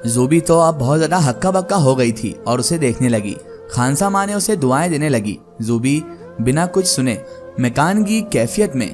ज़ूबी तो अब बहुत ज़्यादा हक्का बक्का हो गई थी और उसे देखने लगी। खानसा माँ ने उसे दुआएं देने लगी। ज़ूबी बिना कुछ सुने मकान की कैफियत में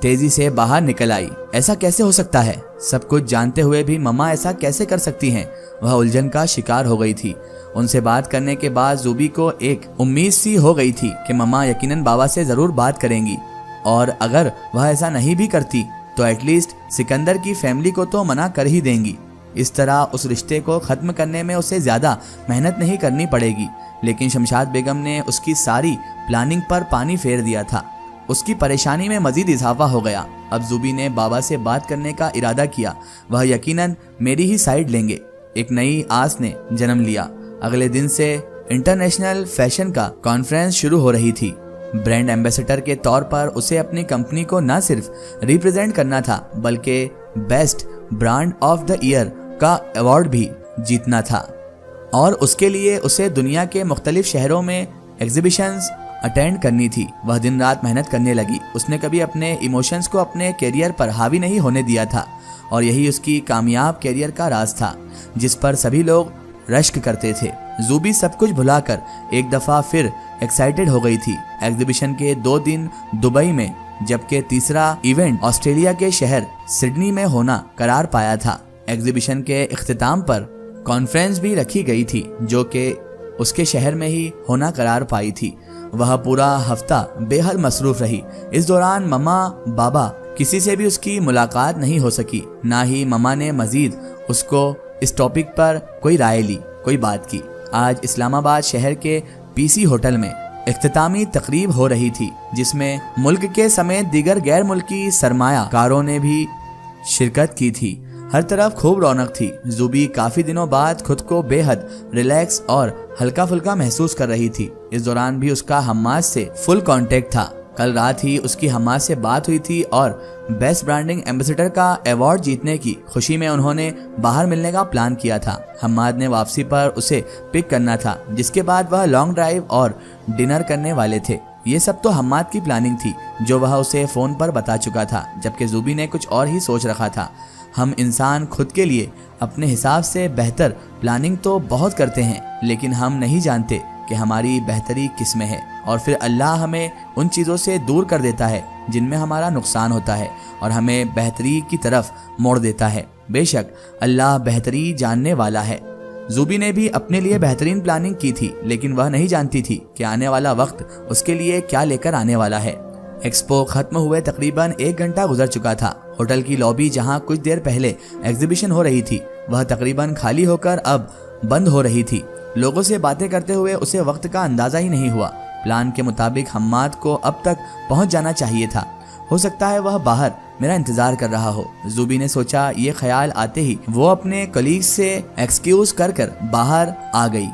तेजी से बाहर निकल आई। ऐसा कैसे हो सकता है? सब कुछ जानते हुए भी मम्मा ऐसा कैसे कर सकती हैं? वह उलझन का शिकार हो गई थी। उनसे बात करने के बाद ज़ूबी को एक उम्मीद सी हो गई थी कि मम्मा यकीनन बाबा से ज़रूर बात करेंगी, और अगर वह ऐसा नहीं भी करती तो एटलीस्ट सिकंदर की फैमिली को तो मना कर ही देंगी। इस तरह उस रिश्ते को ख़त्म करने में उसे ज़्यादा मेहनत नहीं करनी पड़ेगी। लेकिन शमशाद बेगम ने उसकी सारी प्लानिंग पर पानी फेर दिया था। उसकी परेशानी में मज़ीद इजाफा हो गया। अब ज़ूबी ने बाबा से बात करने का इरादा किया। वह यकीनन मेरी ही साइड लेंगे। एक नई आस ने जन्म लिया। अगले दिन से इंटरनेशनल फैशन का कॉन्फ्रेंस शुरू हो रही थी। ब्रांड एम्बेसडर के तौर पर उसे अपनी कंपनी को न सिर्फ रिप्रेजेंट करना था बल्कि best brand of the year का अवार्ड भी जीतना था, और उसके लिए उसे दुनिया के मुख्तलिफ शहरों में एग्जीबिशंस अटेंड करनी थी। वह दिन रात मेहनत करने लगी। उसने कभी अपने इमोशंस को अपने कैरियर पर हावी नहीं होने दिया था, और यही उसकी कामयाब कैरियर का राज था जिस पर सभी लोग रश्क करते थे। ज़ूबी सब कुछ भुलाकर एक दफ़ा फिर एक्साइटेड हो गई थी। एग्जीबिशन के 2 दिन दुबई में, जबकि तीसरा इवेंट ऑस्ट्रेलिया के शहर सिडनी में होना करार पाया था। एग्जीबिशन के इख्तिताम पर कॉन्फ्रेंस भी रखी गई थी जो कि उसके शहर में ही होना करार पाई थी। वह पूरा हफ्ता बेहद मसरूफ रही। इस दौरान मम्मा बाबा किसी से भी उसकी मुलाकात नहीं हो सकी। ना ही मम्मा ने मजीद उसको इस टॉपिक पर कोई राय ली, कोई बात की। आज इस्लामाबाद शहर के पीसी होटल में इख्तितामी तकरीब हो रही थी जिसमें मुल्क के समेत दीगर गैर मुल्की सरमायाकारों ने भी शिरकत की थी। हर तरफ खूब रौनक थी। ज़ूबी काफ़ी दिनों बाद खुद को बेहद रिलैक्स और हल्का फुल्का महसूस कर रही थी। इस दौरान भी उसका हम्माद से फुल कांटेक्ट था। कल रात ही उसकी हम्माद से बात हुई थी और बेस्ट ब्रांडिंग एम्बेसडर का अवार्ड जीतने की खुशी में उन्होंने बाहर मिलने का प्लान किया था। हम्माद ने वापसी पर उसे पिक करना था, जिसके बाद वह लॉन्ग ड्राइव और डिनर करने वाले थे। ये सब तो हम्माद की प्लानिंग थी जो वह उसे फ़ोन पर बता चुका था, जबकि ज़ूबी ने कुछ और ही सोच रखा था। हम इंसान खुद के लिए अपने हिसाब से बेहतर प्लानिंग तो बहुत करते हैं, लेकिन हम नहीं जानते कि हमारी बेहतरी किस में है, और फिर अल्लाह हमें उन चीज़ों से दूर कर देता है जिनमें हमारा नुकसान होता है और हमें बेहतरी की तरफ मोड़ देता है। बेशक अल्लाह बेहतरी जानने वाला है। ज़ूबी ने भी अपने लिए बेहतरीन प्लानिंग की थी, लेकिन वह नहीं जानती थी कि आने वाला वक्त उसके लिए क्या लेकर आने वाला है। एक्सपो खत्म हुए तकरीबन 1 घंटा गुजर चुका था। होटल की लॉबी जहां कुछ देर पहले एग्जीबिशन हो रही थी, वह तकरीबन खाली होकर अब बंद हो रही थी। लोगों से बातें करते हुए उसे वक्त का अंदाजा ही नहीं हुआ। प्लान के मुताबिक हम्माद को अब तक पहुंच जाना चाहिए था। हो सकता है वह बाहर मेरा इंतजार कर रहा हो। ज़ूबी ने सोचा। ये ख्याल आते ही वो अपने कलीग से एक्सक्यूज कर बाहर आ गई।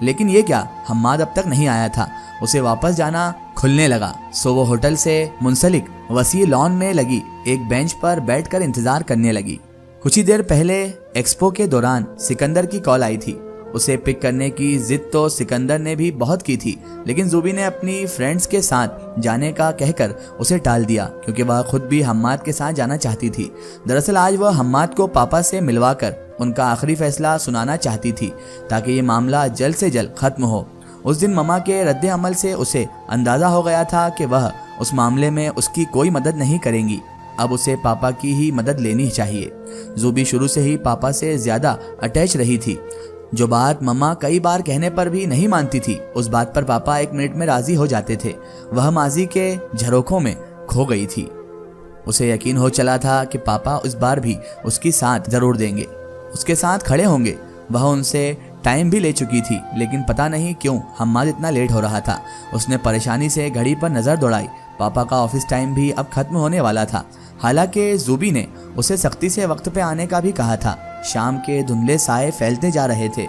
लेकिन ये क्या, हम्माद अब तक नहीं आया था। उसे वापस जाना खुलने लगा, सो वो होटल से मुंसलिक वसी लॉन में लगी एक बेंच पर बैठकर इंतजार करने लगी। कुछ ही देर पहले एक्सपो के दौरान सिकंदर की कॉल आई थी। उसे पिक करने की जिद तो सिकंदर ने भी बहुत की थी, लेकिन ज़ूबी ने अपनी फ्रेंड्स के साथ जाने का कहकर उसे टाल दिया क्योंकि वह खुद भी हम्माद के साथ जाना चाहती थी। दरअसल आज वह हम्माद को पापा से मिलवाकर उनका आखिरी फैसला सुनाना चाहती थी ताकि ये मामला जल्द से जल्द खत्म हो। उस दिन मम्मा के रद्द अमल से उसे अंदाज़ा हो गया था कि वह उस मामले में उसकी कोई मदद नहीं करेंगी। अब उसे पापा की ही मदद लेनी चाहिए। ज़ूबी शुरू से ही पापा से ज़्यादा अटैच रही थी। जो बात मम्मा कई बार कहने पर भी नहीं मानती थी, उस बात पर पापा 1 मिनट में राज़ी हो जाते थे। वह माजी के झरोखों में खो गई थी। उसे यकीन हो चला था कि पापा इस बार भी उसकी साथ ज़रूर देंगे, उसके साथ खड़े होंगे। वह उनसे टाइम भी ले चुकी थी, लेकिन पता नहीं क्यों हम्माद इतना लेट हो रहा था। उसने परेशानी से घड़ी पर नज़र दौड़ाई। पापा का ऑफिस टाइम भी अब खत्म होने वाला था। हालांकि ज़ूबी ने उसे सख्ती से वक्त पे आने का भी कहा था। शाम के धुंधले साए फैलते जा रहे थे।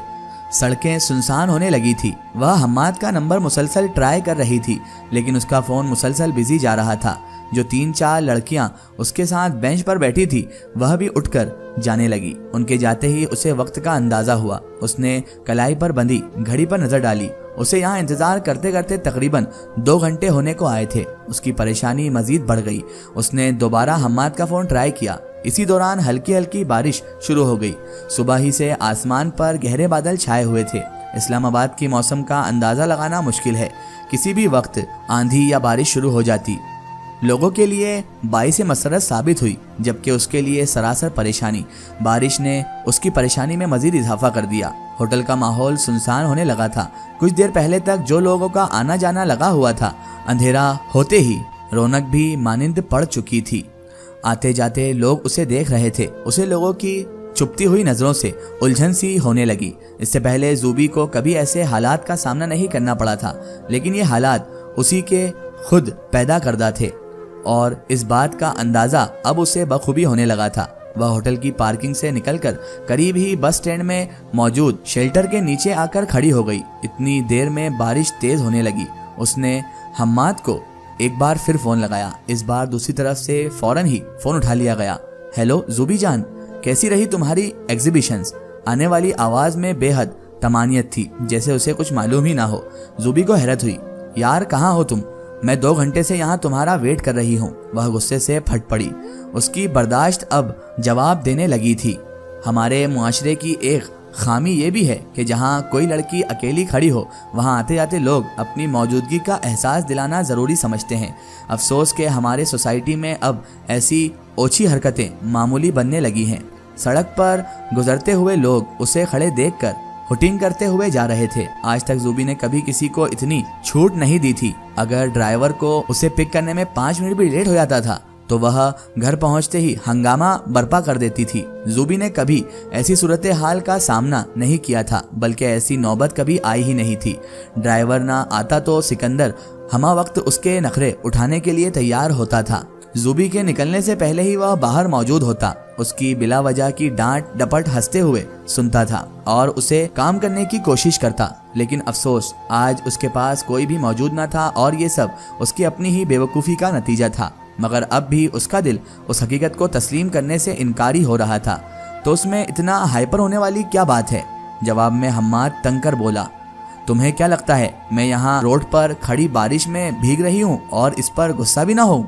सड़कें सुनसान होने लगी थी। वह हम्माद का नंबर मुसलसल ट्राई कर रही थी, लेकिन उसका फ़ोन मुसलसल बिजी जा रहा था। जो 3-4 लड़कियां उसके साथ बेंच पर बैठी थी, वह भी उठकर जाने लगी। उनके जाते ही उसे वक्त का अंदाज़ा हुआ। उसने कलाई पर बंधी घड़ी पर नज़र डाली। उसे यहाँ इंतज़ार करते करते तकरीबन 2 घंटे होने को आए थे। उसकी परेशानी मज़ीद बढ़ गई। उसने दोबारा हम्माद का फ़ोन ट्राई किया, इसी दौरान हल्की हल्की बारिश शुरू हो गई। सुबह ही से आसमान पर गहरे बादल छाए हुए थे। इस्लामाबाद की मौसम का अंदाज़ा लगाना मुश्किल है, किसी भी वक्त आंधी या बारिश शुरू हो जाती। लोगों के लिए बाइस मसरत साबित हुई, जबकि उसके लिए सरासर परेशानी। बारिश ने उसकी परेशानी में मजीद इजाफा कर दिया। होटल का माहौल सुनसान होने लगा था। कुछ देर पहले तक जो लोगों का आना जाना लगा हुआ था, अंधेरा होते ही रौनक भी मानिंद पड़ चुकी थी। आते जाते लोग उसे देख रहे थे। उसे लोगों की चुपती हुई नजरों से उलझन सी होने लगी। इससे पहले जूबी को कभी ऐसे हालात का सामना नहीं करना पड़ा था, लेकिन ये हालात उसी के खुद पैदा करदा थे और इस बात का अंदाजा अब उसे बखूबी होने लगा था। वह होटल की पार्किंग से निकलकर करीब ही बस स्टैंड में मौजूद शेल्टर के नीचे आकर खड़ी हो गई। इतनी देर में बारिश तेज होने लगी। उसने हम्माद को एक बार फिर फोन लगाया। इस बार दूसरी तरफ से फौरन ही फोन उठा लिया गया। हेलो जूबी जान, कैसी रही तुम्हारी एग्जीबिशंस? आने वाली आवाज में बेहद तमानियत थी, जैसे उसे कुछ मालूम ही ना हो। जूबी को हैरत हुई। यार कहाँ हो तुम? मैं 2 घंटे से यहाँ तुम्हारा वेट कर रही हूँ। वह गुस्से से फट पड़ी। उसकी बर्दाश्त अब जवाब देने लगी थी। हमारे मुआशरे की एक खामी ये भी है कि जहाँ कोई लड़की अकेली खड़ी हो, वहाँ आते जाते लोग अपनी मौजूदगी का एहसास दिलाना ज़रूरी समझते हैं। अफसोस के हमारे सोसाइटी में अब ऐसी ओछी हरकतें मामूली बनने लगी हैं। सड़क पर गुजरते हुए लोग उसे खड़े देखकर हुटिंग करते हुए जा रहे थे। आज तक जूबी ने कभी किसी को इतनी छूट नहीं दी थी। अगर ड्राइवर को उसे पिक करने में 5 मिनट भी लेट हो जाता था तो वह घर पहुंचते ही हंगामा बर्पा कर देती थी। जूबी ने कभी ऐसी सूरत हाल का सामना नहीं किया था, बल्कि ऐसी नौबत कभी आई ही नहीं थी। ड्राइवर ना आता तो सिकंदर हमा वक्त उसके नखरे उठाने के लिए तैयार होता था। जूबी के निकलने से पहले ही वह बाहर मौजूद होता, उसकी बिला वजह की डांट डपट हंसते हुए सुनता था और उसे काम करने की कोशिश करता। लेकिन अफसोस आज उसके पास कोई भी मौजूद न था और ये सब उसकी अपनी ही बेवकूफ़ी का नतीजा था। मगर अब भी उसका दिल उस हकीकत को तस्लीम करने से इनकारी हो रहा था। तो उसमें इतना हाइपर होने वाली क्या बात है? जवाब में हम्माद तंग कर बोला, तुम्हें क्या लगता है मैं यहाँ रोड पर खड़ी बारिश में भीग रही हूँ और इस पर गुस्सा भी ना हो?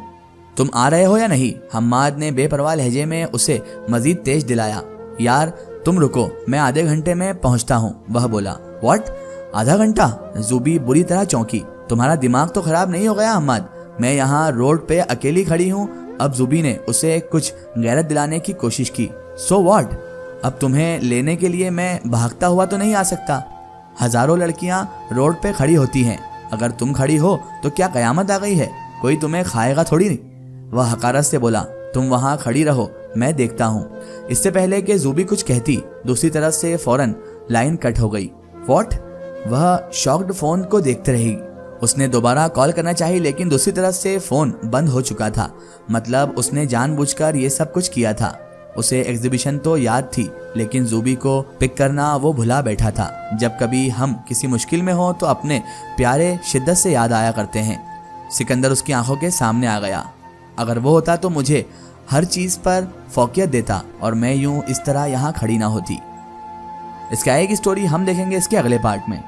तुम आ रहे हो या नहीं? हम्माद ने बेपरवाह लहजे में उसे मजीद तेज दिलाया। यार तुम रुको, मैं आधे घंटे में पहुंचता हूं, वह बोला। व्हाट? आधा घंटा? जूबी बुरी तरह चौंकी। तुम्हारा दिमाग तो खराब नहीं हो गया हम्माद? मैं यहाँ रोड पे अकेली खड़ी हूँ। अब जूबी ने उसे कुछ गैरत दिलाने की कोशिश की। So what? अब तुम्हें लेने के लिए मैं भागता हुआ तो नहीं आ सकता? हजारों लड़कियां रोड पे खड़ी होती हैं, अगर तुम खड़ी हो तो क्या कयामत आ गई है? कोई तुम्हें खाएगा थोड़ी नहीं। वह हकारत से बोला, तुम वहां खड़ी रहो, मैं देखता हूँ। इससे पहले कि जूबी कुछ कहती, दूसरी तरफ से फौरन लाइन कट हो गई। व्हाट? वह शॉक्ड फोन को देखते रही। उसने दोबारा कॉल करना चाही, लेकिन दूसरी तरफ से फोन बंद हो चुका था। मतलब उसने जानबूझकर ये सब कुछ किया था। उसे एग्जीबिशन तो याद थी, लेकिन जूबी को पिक करना वो भुला बैठा था। जब कभी हम किसी मुश्किल में हो तो अपने प्यारे शिद्दत से याद आया करते हैं। सिकंदर उसकी आंखों के सामने आ गया। अगर वो होता तो मुझे हर चीज पर फोकियत देता और मैं यूं इस तरह यहाँ खड़ी ना होती। इसका एक स्टोरी हम देखेंगे इसके अगले पार्ट में।